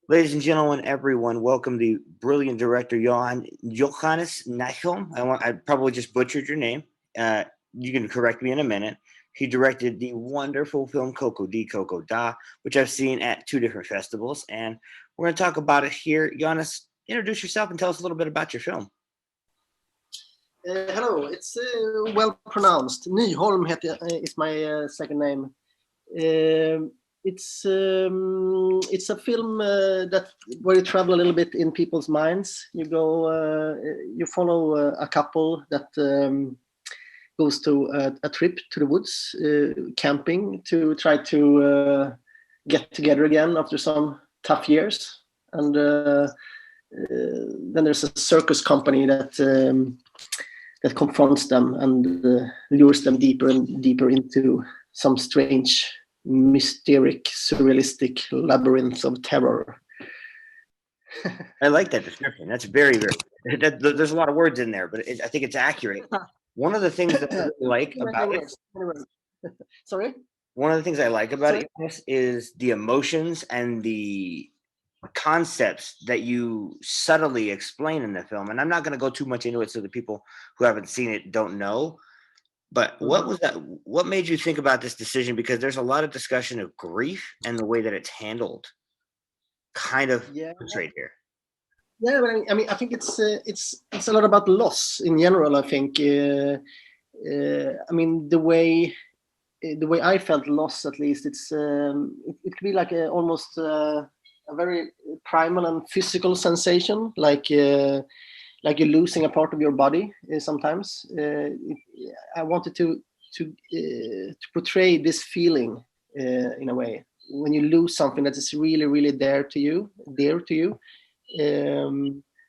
Ladies and gentlemen, everyone, welcome the brilliant director Johannes Nyholm. I probably just butchered your name. You can correct me in a minute. He directed the wonderful film Koko-Di Koko-Da, which I've seen at two different festivals, and we're going to talk about it here. Johannes, introduce yourself and tell us a little bit about your film. Hello, it's well pronounced. Nyholm is my second name. It's a film where you travel a little bit in people's minds. You follow a couple that goes to a trip to the woods, camping to try to get together again after some tough years. And then there's a circus company that confronts them and lures them deeper and deeper into some strange, mysteric, surrealistic labyrinth of terror. I like that description. That's very, there's a lot of words in there, but I think it's accurate. One of the things that I really like about it. Sorry? One of the things I like about it is the emotions and the concepts that you subtly explain in the film. And I'm not going to go too much into it so the people who haven't seen it don't know. But what was that? What made you think about this decision? Because there's a lot of discussion of grief and the way that it's handled, kind of portrayed here. Yeah, but I mean, I think it's a lot about loss in general. I think. I mean, the way I felt loss, at least, it could be like almost a very primal and physical sensation, like you're losing a part of your body. Sometimes I wanted to portray this feeling in a way when you lose something that is really, really dear to you,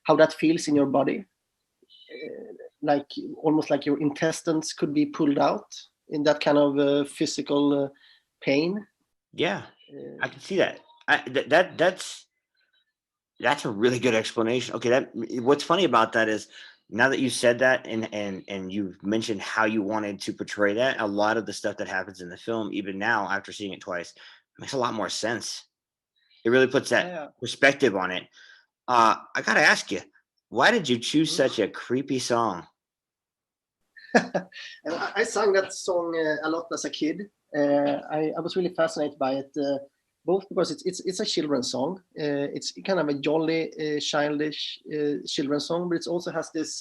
how that feels in your body, like almost like your intestines could be pulled out in that kind of physical pain. Yeah, I can see that. That's a really good explanation. Okay, what's funny about that is now that you said that and you've mentioned how you wanted to portray that, a lot of the stuff that happens in the film, even now after seeing it twice, makes a lot more sense. It really puts that perspective on it. I gotta ask you, why did you choose such a creepy song? I sang that song a lot as a kid. I was really fascinated by it, both because it's a children's song. It's kind of a jolly, childish children's song, but it also has this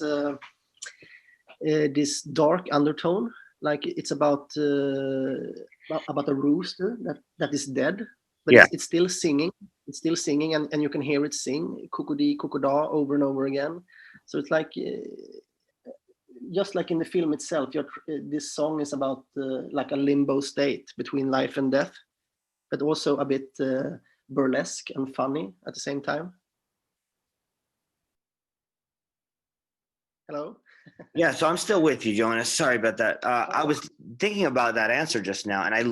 dark undertone. Like it's about a rooster that is dead, but it's still singing. It's still singing, and you can hear it sing Koko-Di Koko-Da over and over again. So it's like just like in the film itself, this song is about like a limbo state between life and death, but also a bit burlesque and funny at the same time. Hello? Yeah, so I'm still with you, Jonas. Sorry about that. I was thinking about that answer just now, and I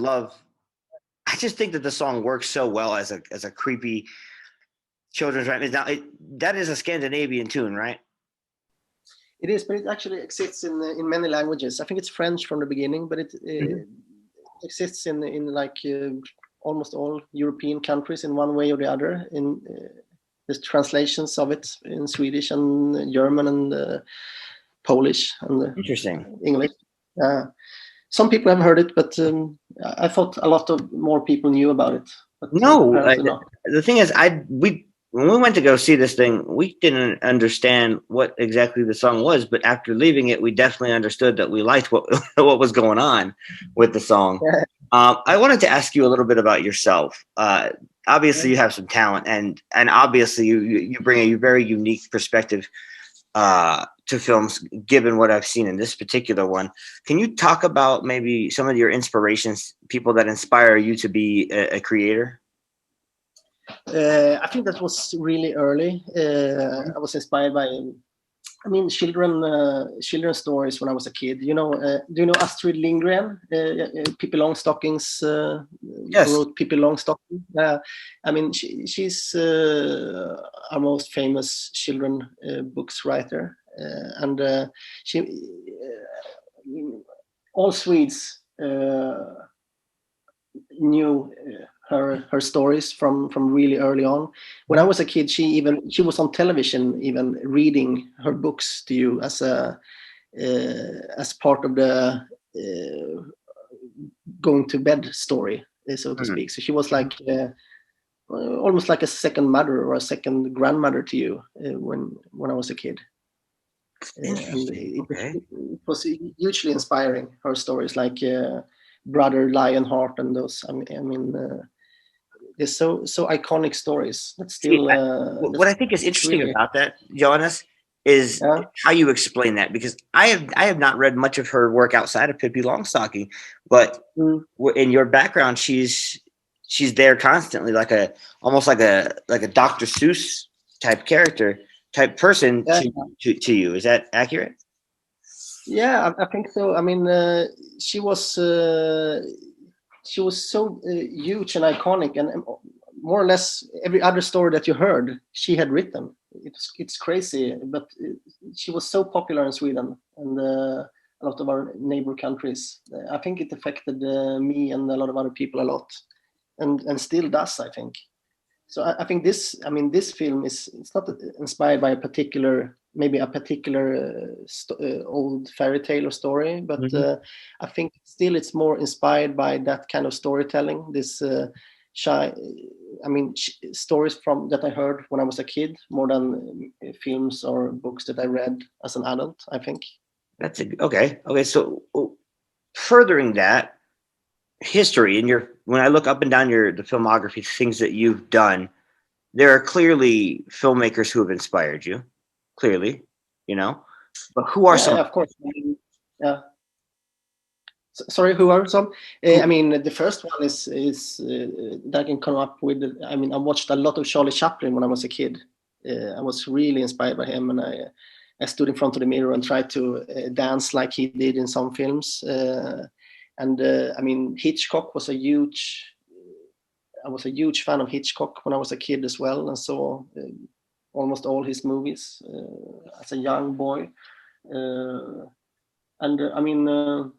just think that the song works so well as a creepy children's rhyme. Now, that is a Scandinavian tune, right? It is, but it actually exists in many languages. I think it's French from the beginning, but it exists in like almost all European countries in one way or the other. In there's translations of it in Swedish and German and Polish and interesting English. Some people have heard it, but I thought a lot of more people knew about it. But the thing is, when we went to go see this thing, we didn't understand what exactly the song was, but after leaving it, we definitely understood that we liked what was going on with the song. I wanted to ask you a little bit about yourself. Obviously, you have some talent, and obviously, you bring a very unique perspective to films, given what I've seen in this particular one. Can you talk about maybe some of your inspirations, people that inspire you to be a creator? I think that was really early. I was inspired by, children's stories when I was a kid. Do you know Astrid Lindgren? Pippi Longstockings. Yes. Wrote Pippi Longstocking. She's our most famous children books writer, and all Swedes knew her stories from really early on. When I was a kid, she was on television even reading her books to you as part of the going to bed story, so to speak. So she was like almost like a second mother or a second grandmother to you when I was a kid. And it was hugely inspiring. Her stories, like Brother Lionheart, and those. I mean, they're so iconic stories. That's still. What I think is interesting really, about that, Johannes, is how you explain that, because I have not read much of her work outside of Pippi Longstocking, but in your background, she's there constantly, like almost like a Dr. Seuss type character, type person to you. Is that accurate? Yeah, I think so. I mean, she was so huge and iconic, and more or less every other story that you heard, she had written. It's crazy, but she was so popular in Sweden and a lot of our neighbor countries. I think it affected me and a lot of other people a lot, and still does, I think. So I think this film it's not inspired by a particular old fairy tale or story, but I think still it's more inspired by that kind of storytelling. This stories from that I heard when I was a kid, more than films or books that I read as an adult, I think. That's okay. So furthering that history, when I look up and down the filmography, things that you've done, there are clearly filmmakers who have inspired you, clearly, but who are some? Of course. Yeah. Sorry, who are some? I mean, the first one is that I can come up with. I mean, I watched a lot of Charlie Chaplin when I was a kid. I was really inspired by him, and I stood in front of the mirror and tried to dance like he did in some films. I mean, Hitchcock was I was a huge fan of Hitchcock when I was a kid as well, and saw almost all his movies as a young boy. I mean.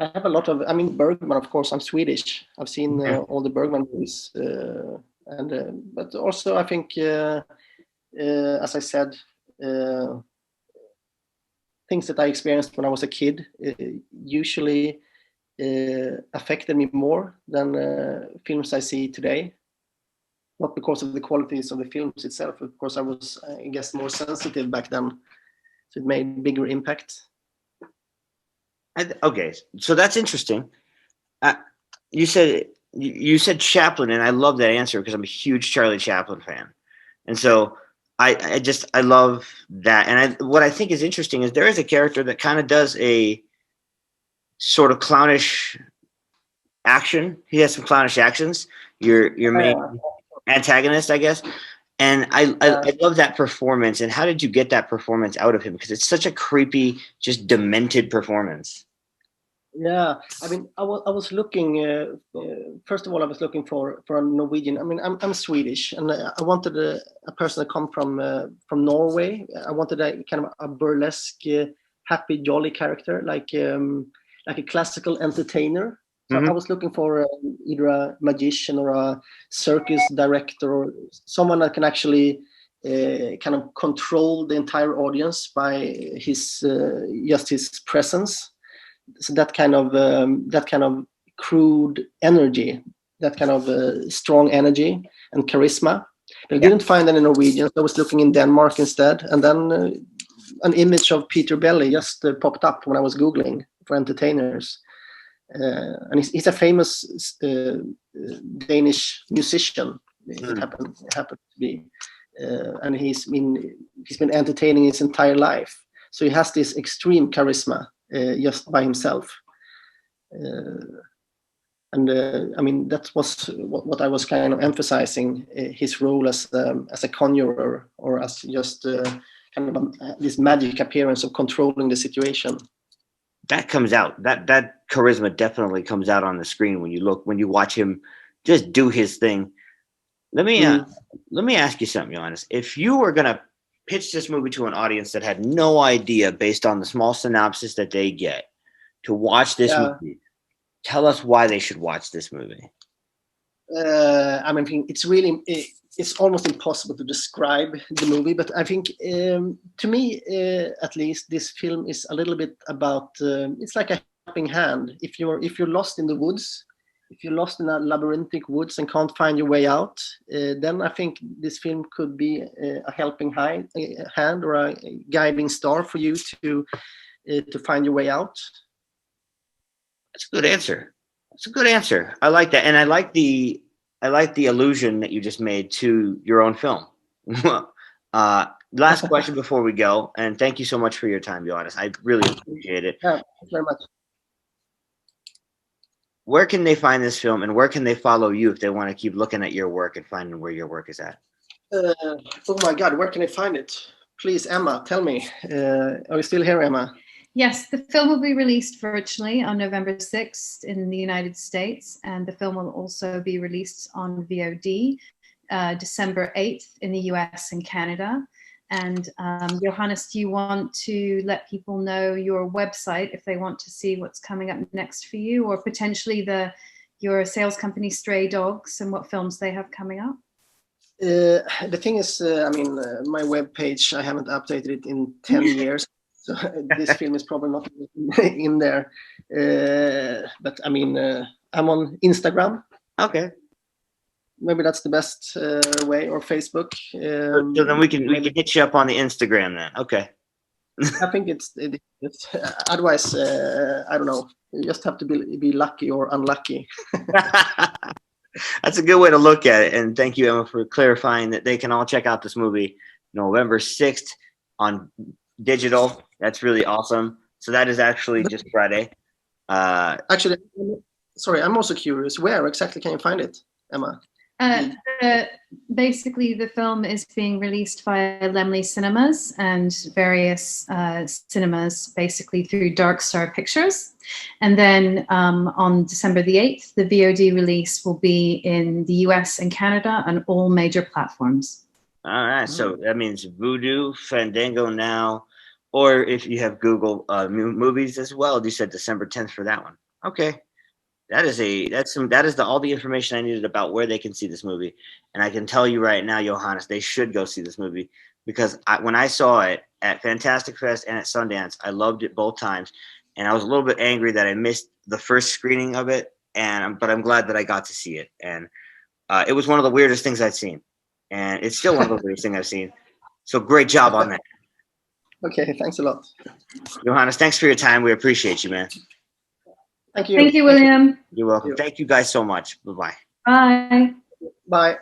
I have a lot of. I mean, Bergman, of course. I'm Swedish. I've seen all the Bergman movies, but also I think, as I said, things that I experienced when I was a kid usually affected me more than films I see today. Not because of the qualities of the films itself, of course. I was, I guess, more sensitive back then, so it made bigger impact. Okay, so that's interesting. You said Chaplin, and I love that answer because I'm a huge Charlie Chaplin fan, and so I love that. And what I think is interesting is there is a character that kind of does a sort of clownish action. He has some clownish actions. Your main antagonist, I guess. And I love that performance. And how did you get that performance out of him? Because it's such a creepy, just demented performance. Yeah, I mean, I was looking. First of all, I was looking for a Norwegian. I mean, I'm Swedish, and I wanted a person that come from Norway. I wanted a kind of a burlesque, happy, jolly character, like a classical entertainer. So I was looking for either a magician or a circus director, or someone that can actually kind of control the entire audience by his just his presence. So that kind of crude energy, that kind of strong energy and charisma. I didn't find any Norwegians. I was looking in Denmark instead, and then an image of Peter Belly just popped up when I was Googling for entertainers. And he's a famous Danish musician. It happened to be, and he's been entertaining his entire life. So he has this extreme charisma just by himself. I mean, that was what I was kind of emphasizing, his role as a conjurer, or as just kind of this magic appearance of controlling the situation. That comes out. That charisma definitely comes out on the screen when you watch him just do his thing. Let me ask you something, Johannes. If you were gonna pitch this movie to an audience that had no idea, based on the small synopsis that they get, to watch this movie, Tell us why they should watch this movie. I mean, it's almost impossible to describe the movie, but I think to me, at least, this film is a little bit about. It's like a helping hand. If you're lost in the woods, if you're lost in a labyrinthic woods and can't find your way out, then I think this film could be a helping hand or a guiding star for you to find your way out. That's a good answer. That's a good answer. I like that, and I like the allusion that you just made to your own film. Last question before we go, and thank you so much for your time, Johannes. I really appreciate it. Yeah, thank you very much. Where can they find this film, and where can they follow you if they want to keep looking at your work and finding where your work is at? Oh my God, where can I find it? Please, Emma, tell me. Are you still here, Emma? Yes, the film will be released virtually on November 6th in the United States, and the film will also be released on VOD December 8th in the US and Canada. And Johannes, do you want to let people know your website if they want to see what's coming up next for you, or potentially your sales company Stray Dogs and what films they have coming up? The thing is, I mean, my webpage, I haven't updated it in 10 years. So this film is probably not in there. But I mean, I'm on Instagram. Okay. Maybe that's the best way, or Facebook. So then we can hit you up on the Instagram then. Okay. I think it's otherwise, I don't know. You just have to be lucky or unlucky. That's a good way to look at it. And thank you, Emma, for clarifying that they can all check out this movie November 6th on digital. That's really awesome. So that is actually just Friday. Actually, sorry, I'm also curious. Where exactly can you find it, Emma? Basically, the film is being released via Lemley Cinemas and various cinemas, basically through Dark Star Pictures. And then on December the 8th, the VOD release will be in the US and Canada on all major platforms. All right. So that means Vudu, Fandango Now, or if you have Google movies as well. You said December 10th for that one. Okay. That is all the information I needed about where they can see this movie. And I can tell you right now, Johannes, they should go see this movie because when I saw it at Fantastic Fest and at Sundance, I loved it both times. And I was a little bit angry that I missed the first screening of it. But I'm glad that I got to see it. And it was one of the weirdest things I've seen. And it's still one of the weirdest things I've seen. So great job on that. Okay, thanks a lot. Johannes, thanks for your time. We appreciate you, man. Thank you. Thank you, William. You're welcome. Thank you guys so much. Bye-bye. Bye. Bye.